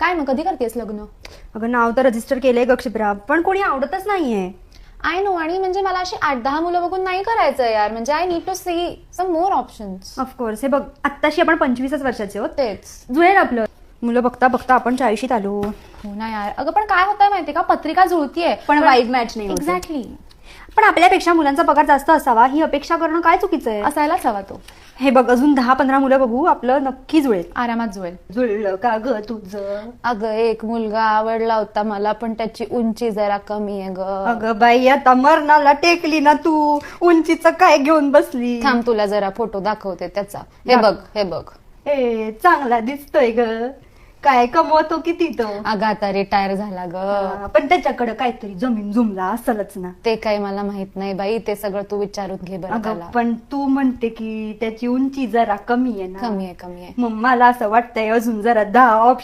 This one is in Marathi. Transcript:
काय मग कधी करतेस लग्न? अगं नाव तर रजिस्टर केलंय ग क्षिप्रा, पण कोणी आवडतच नाहीये. I know. आणि म्हणजे मला अशी 8-10 मुलं बघून नाही करायचं यार. म्हणजे I need to see some more options. Of course. हे बघ, आत्ताशी आपण 25च वर्षाचे आहोत. तेच. जुळेल आपलं. मुलं बघता बघता आपण 40शीत आलो. हो ना यार. अगं पण काय होतंय माहितीये का, पत्रिका जुळतीये पण वाईब मॅच नाही होते. एक्झॅक्टली. पण आपल्यापेक्षा मुलांचा पगार जास्त असावा ही अपेक्षा करणं काय चुकीचं आहे? असायलाच हवा तो. हे बघ, अजून 10-15 मुलं बघू, आपलं नक्की जुळेल. आरामात जुळेल. जुळलं का ग तुझं? अगं एक मुलगा आवडला होता मला, पण त्याची उंची जरा कमी आहे ग. अगं बाई, आता मरणाला टेकली ना तू. उंचीचं काय घेऊन बसली? थांब तुला जरा फोटो दाखवते त्याचा. हे बघ, हे बघ. ए, चांगला दिसतोय ग. काय कमवतो किती तो? अगं आता रिटायर झाला ग. पण त्याच्याकडे काहीतरी जमीन जुमला असेलच ना. ते काही मला माहित नाही बाई. ते सगळं तू विचारून घे बरं अगं त्याला. पण तू म्हणते की त्याची उंची जरा कमी आहे ना. कमी आहे, कमी आहे. मग मला असं वाटतंय अजून जरा 10 ऑप्शन